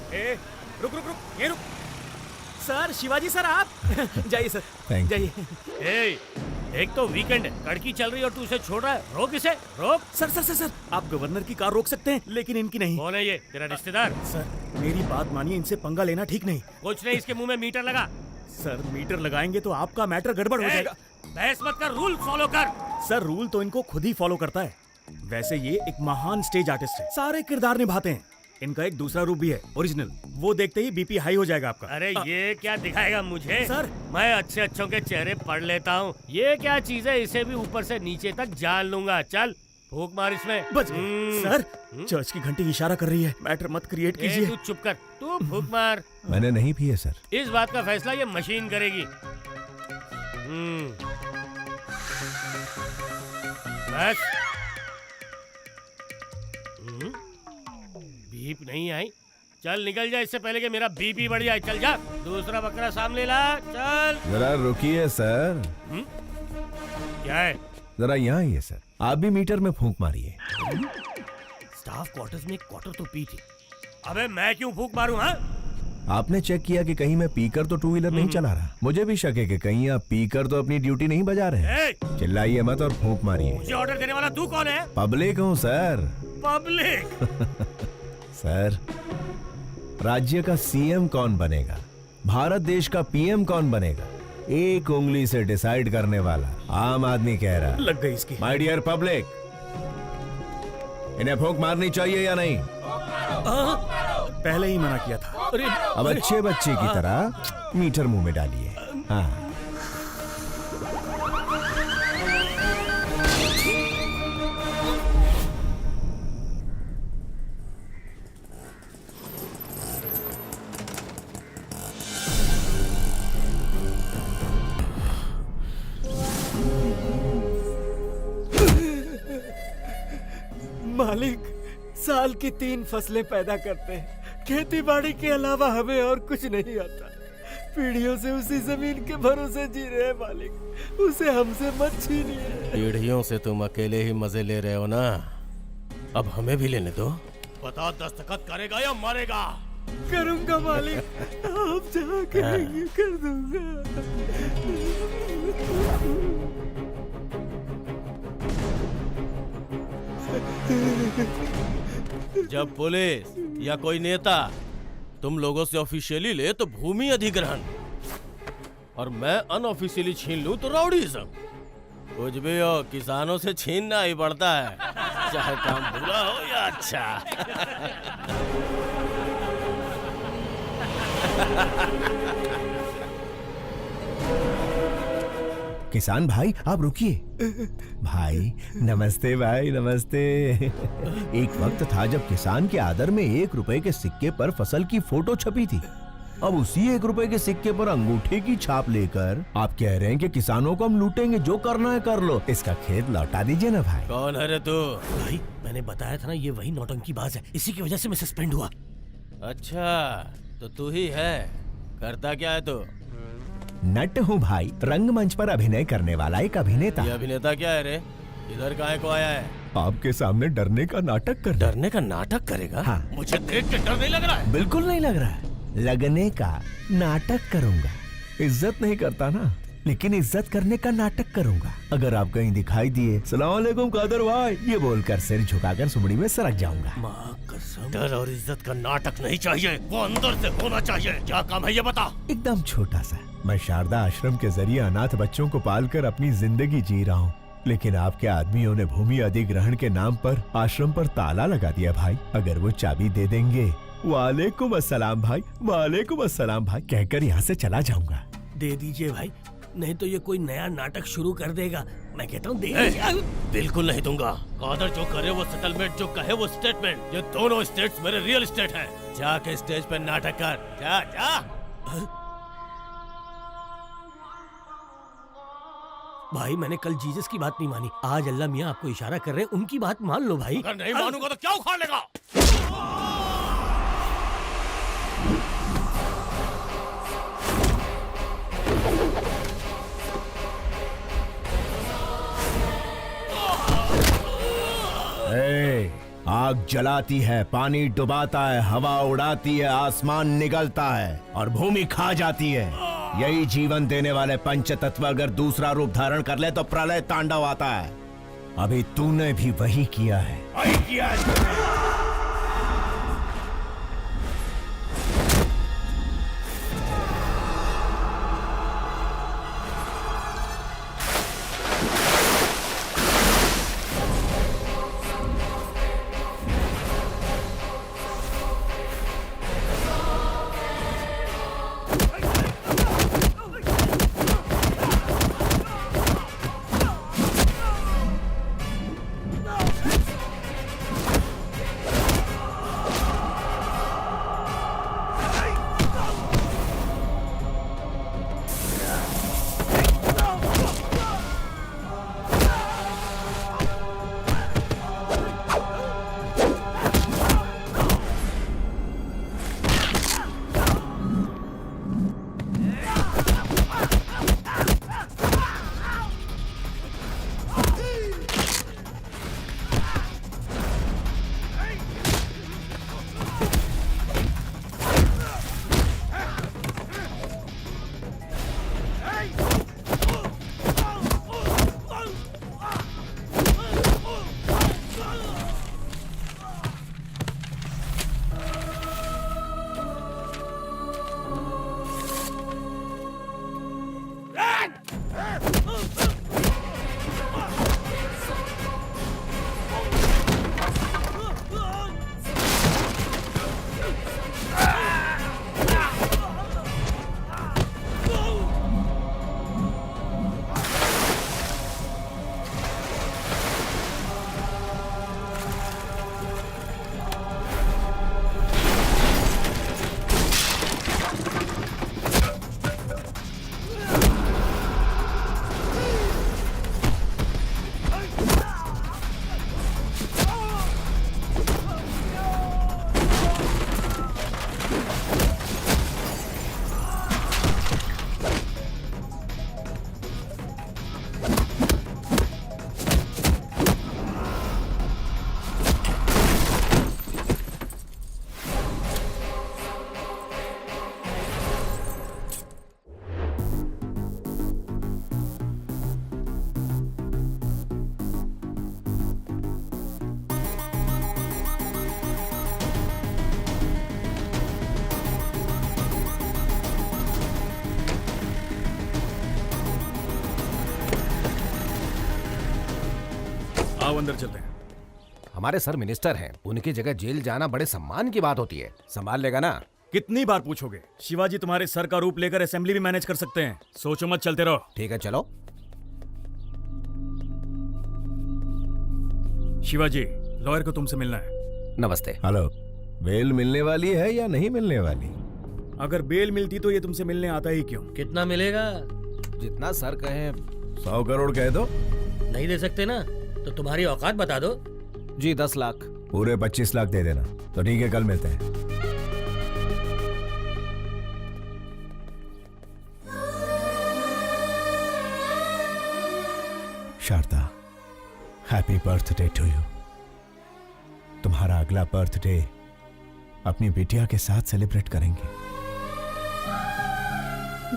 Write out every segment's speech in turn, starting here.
ए, रुक रुक रुक, ये रुक। सर, शिवाजी सर आप जाइए सर, जाइए। ए, एक तो वीकेंड है, कड़की चल रही है और तू इसे छोड़ रहा है। रोक इसे, रोक। सर सर सर सर, आप गवर्नर की कार रोक सकते हैं लेकिन इनकी नहीं। कौन है ये, तेरा रिश्तेदार? सर मेरी बात मानिए, इनसे पंगा लेना ठीक नहीं। कुछ नहीं, इसके मुंह में मीटर लगा। सर मीटर लगाएंगे तो आपका मैटर गड़बड़ हो जाएगा। बहस मत कर, रूल फॉलो कर। सर रूल तो इनको खुद ही फॉलो करता है। वैसे ये एक महान स्टेज आर्टिस्ट है, सारे किरदार निभाते हैं। इनका एक दूसरा रूप भी है, ओरिजिनल। वो देखते ही बीपी हाई हो जाएगा आपका। अरे ये क्या दिखाएगा मुझे? सर मैं अच्छे अच्छों के चेहरे पढ़ लेता हूँ। ये क्या चीज है, इसे भी ऊपर से नीचे तक जान लूंगा। चल फूक मार इसमें। बच गए। सर चर्च की घंटी इशारा कर रही है, मैटर मत क्रिएट कीजिए। तू चुप कर, तू फूक मार। मैंने नहीं पिए सर। इस बात का फैसला ये मशीन करेगी। बस। बीप नहीं आई। चल निकल जा इससे पहले कि मेरा बीपी बढ़ जाए। चल जा, दूसरा बकरा सामने ला। चल। जरा रुकिए सर। क्या है? जरा यहाँ आइए सर, आप भी मीटर में फूंक मारिए। स्टाफ क्वार्टर्स में एक क्वार्टर तो पी थी। अबे मैं क्यों फूंक मारूं? हाँ, आपने चेक किया कि कहीं मैं पीकर तो टू व्हीलर नहीं चला रहा। मुझे भी शक है कि कहीं आप पीकर तो अपनी ड्यूटी नहीं बजा रहे हैं। चिल्लाइए मत और फूंक मारिए। मुझे ऑर्डर देने वाला तू कौन है? पब्लिक हूँ सर। पब्लिक? सर, राज्य का सीएम कौन बनेगा, भारत देश का पीएम कौन बनेगा, एक उंगली से डिसाइड करने वाला आम आदमी कह रहा। लग गई इसकी। माय डियर पब्लिक, इन्हें फूंक मारनी चाहिए या नहीं? पहले ही मना किया था। अब अच्छे बच्चे की तरह मीटर मुंह में डालिए। हाँ। मालिक, साल की 3 फसलें पैदा करते हैं, खेती बाड़ी के अलावा हमें और कुछ नहीं आता। पीढ़ियों से उसी जमीन के भरोसे जी रहे हैं मालिक, उसे हमसे मत छीनिए। पीढ़ियों से तुम अकेले ही मजे ले रहे हो ना, अब हमें भी लेने दो। बता, दस्तखत करेगा या मारेगा? करूंगा मालिक, आप जहाँ कहेंगे कर दूंगा। जब पुलिस या कोई नेता तुम लोगों से ऑफिशियली ले तो भूमि अधिग्रहण, और मैं अनऑफिशियली छीन लूं तो राउडीज़म। कुछ भी हो, किसानों से छीनना ही पड़ता है, चाहे काम बुरा हो या अच्छा। किसान भाई आप रुकिए। भाई नमस्ते, भाई नमस्ते। एक वक्त था जब किसान के आदर में 1 रुपए के सिक्के पर फसल की फोटो छपी थी। अब उसी 1 रुपए के सिक्के पर अंगूठे की छाप लेकर आप कह रहे हैं कि किसानों को हम लूटेंगे, जो करना है कर लो, इसका खेत लौटा दीजिए ना भाई। कौन है रे तू? भाई मैंने बताया था ना, ये वही नौटंकी बाज है, इसी की वजह से मैं सस्पेंड हुआ। अच्छा तो तू ही है, करता क्या है तू? नट हूँ भाई, रंगमंच पर अभिनय करने वाला एक अभिनेता। ये अभिनेता क्या है रे? इधर काहे को आया है? आपके सामने डरने का नाटक कर। डरने का नाटक करेगा? हाँ। मुझे देख के डर नहीं लग रहा है? बिल्कुल नहीं लग रहा है। लगने का नाटक करूंगा। इज्जत नहीं करता ना, लेकिन इज्जत करने का नाटक करूंगा। अगर आप कहीं दिखाई दिए, सलाम अलैकुम कादर भाई, ये बोलकर सिर झुकाकर सुमड़ी में सरक जाऊंगा। माँ कसम, डर और इज्जत का नाटक नहीं चाहिए, वो अंदर से होना चाहिए। क्या काम है ये बता? एकदम छोटा सा। मैं शारदा आश्रम के जरिए अनाथ बच्चों को पालकर अपनी जिंदगी जी रहा हूँ, लेकिन आपके आदमियों ने भूमि अधिग्रहण के नाम पर आश्रम पर ताला लगा दिया भाई। अगर वो चाबी दे देंगे, वालेकुम अस्सलाम भाई, वालेकुम अस्सलाम भाई कहकर यहाँ से चला जाऊंगा। दे दीजिए भाई, नहीं तो ये कोई नया नाटक शुरू कर देगा। मैं कहता हूँ बिल्कुल नहीं दूंगा। कादर जो करे वो सेटलमेंट, जो कहे वो स्टेटमेंट। ये दोनों स्टेट्स मेरे रियल स्टेट हैं। जाके स्टेज पे नाटक कर, जा जा। भाई मैंने कल जीसस की बात नहीं मानी, आज अल्लाह मियाँ आपको इशारा कर रहे हैं, उनकी बात मान लो भाई। अगर नहीं मानूंगा तो क्या उखाड़ लेगा? आग जलाती है, पानी डुबाता है, हवा उड़ाती है, आसमान निगलता है और भूमि खा जाती है। यही जीवन देने वाले पंच तत्व अगर दूसरा रूप धारण कर ले तो प्रलय तांडव आता है। अभी तूने भी वही किया है। वही किया है। आओ अंदर चलते हैं। हमारे सर मिनिस्टर हैं, उनकी जगह जेल जाना बड़े सम्मान की बात होती है। संभाल लेगा ना? कितनी बार पूछोगे? शिवाजी तुम्हारे सर का रूप लेकर असेंबली भी मैनेज कर सकते हैं। सोचो मत, चलते रहो। ठीक है, चलो। शिवाजी, लॉयर को तुमसे मिलना है। नमस्ते। हेलो, बेल मिलने वाली है या नहीं मिलने वाली? अगर बेल मिलती तो ये तुमसे मिलने आता ही क्यों? कितना मिलेगा? जितना सर कहें। 100 करोड़ कह दो। नहीं दे सकते ना तो तुम्हारी औकात बता दो। जी 10 लाख। पूरे 25 लाख दे देना। तो ठीक है, कल मिलते हैं। Sharda, happy birthday to you. तुम्हारा अगला बर्थडे अपनी बिटिया के साथ सेलिब्रेट करेंगे।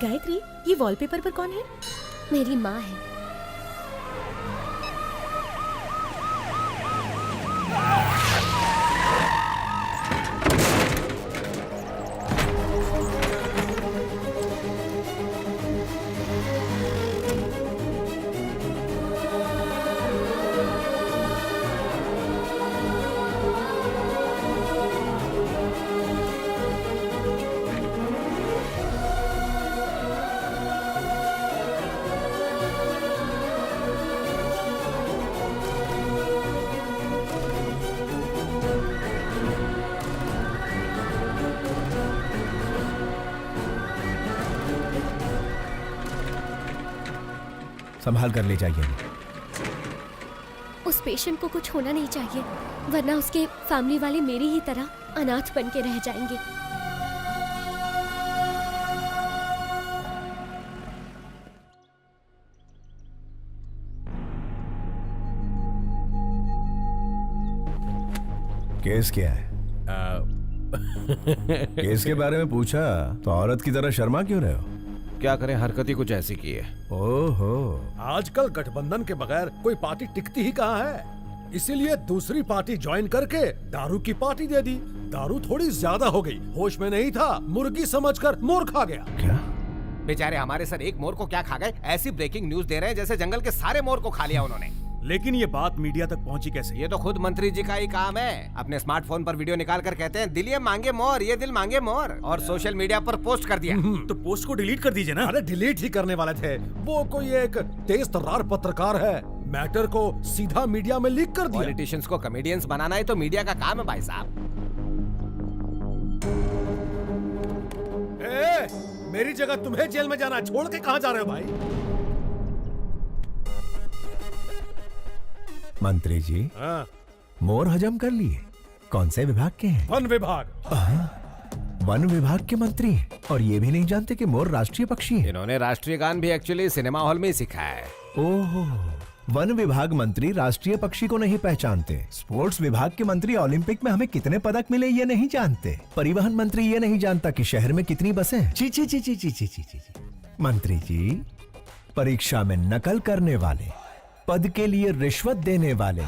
गायत्री, ये वॉलपेपर पर कौन है? मेरी माँ है। संभाल कर ले जाइए। उस पेशेंट को कुछ होना नहीं चाहिए, वरना उसके फैमिली वाले मेरी ही तरह अनाथ बन के रह जाएंगे। केस क्या है? केस के बारे में पूछा तो औरत की तरह शर्मा क्यों रहे हो? क्या करें, हरकत ही कुछ ऐसी की है। ओहो, आजकल गठबंधन के बगैर कोई पार्टी टिकती ही कहाँ है, इसीलिए दूसरी पार्टी ज्वाइन करके दारू की पार्टी दे दी। दारू थोड़ी ज्यादा हो गई, होश में नहीं था, मुर्गी समझकर मोर खा गया। क्या? बेचारे हमारे सर एक मोर को क्या खा गए, ऐसी ब्रेकिंग न्यूज दे रहे हैं जैसे जंगल के सारे मोर को खा लिया उन्होंने। लेकिन ये बात मीडिया तक पहुंची कैसे? ये तो खुद मंत्री जी का ही काम है। अपने स्मार्टफोन पर वीडियो निकाल कर कहते हैं दिल ये मांगे मोर, ये दिल मांगे मोर, और सोशल मीडिया पर पोस्ट कर दिया। तो पोस्ट को डिलीट कर दीजिए ना। अरे डिलीट ही करने वाले थे, वो कोई एक तेज तर्रार पत्रकार है, मैटर को सीधा मीडिया में लीक कर दिया। पॉलिटिशियंस को कॉमेडियंस बनाना ही तो मीडिया का काम है भाई साहब। मेरी जगह तुम्हें जेल में जाना, छोड़ के कहाँ जा रहे हो भाई? मंत्री जी, हाँ, मोर हजम कर लिए। कौन से विभाग के हैं? वन विभाग। वन विभाग के मंत्री हैं और ये भी नहीं जानते कि मोर राष्ट्रीय पक्षी है। इन्होंने राष्ट्रीय गान भी एक्चुअली सिनेमा हॉल में ही सीखा है। ओहो, वन विभाग मंत्री राष्ट्रीय पक्षी को नहीं पहचानते। स्पोर्ट्स विभाग के मंत्री ओलंपिक में हमें कितने पदक मिले ये नहीं जानते। परिवहन मंत्री ये नहीं जानता कि शहर में कितनी बसें हैं। ची ची ची ची ची ची ची ची। मंत्री जी, परीक्षा में नकल करने वाले, पद के लिए रिश्वत देने वाले,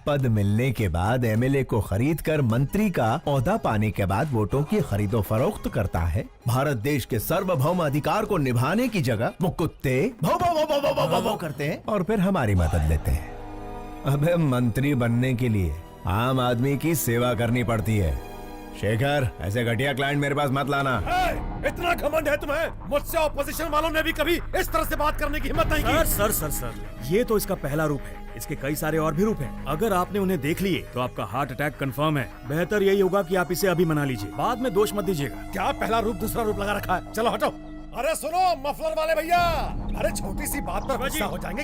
पद मिलने के बाद एमएलए को खरीद कर मंत्री का ओहदा पाने के बाद वोटों की खरीदो फरोख्त करता है। भारत देश के सार्वभौम अधिकार को निभाने की जगह वो कुत्ते भौ भौ भौ भौ भौ भौ भौ भौ करते हैं और फिर हमारी मदद लेते हैं। अबे मंत्री बनने के लिए आम आदमी की सेवा करनी पड़ती है। शेखर, ऐसे घटिया क्लाइंट मेरे पास मत लाना। इतना घमंड है तुम्हें? मुझसे ऑपोजिशन वालों ने भी कभी इस तरह से बात करने की हिम्मत नहीं की। सर, ये तो इसका पहला रूप है। इसके कई सारे और भी रूप हैं। अगर आपने उन्हें देख लिए तो आपका हार्ट अटैक कंफर्म है। बेहतर यही होगा कि आप इसे अभी मना लीजिए, बाद में दोष मत दीजिएगा। क्या पहला रूप दूसरा रूप लगा रखा है? चलो हटो। अरे सुनो मफलर वाले भैया, अरे छोटी सी बात पर गुस्सा हो जाएंगे।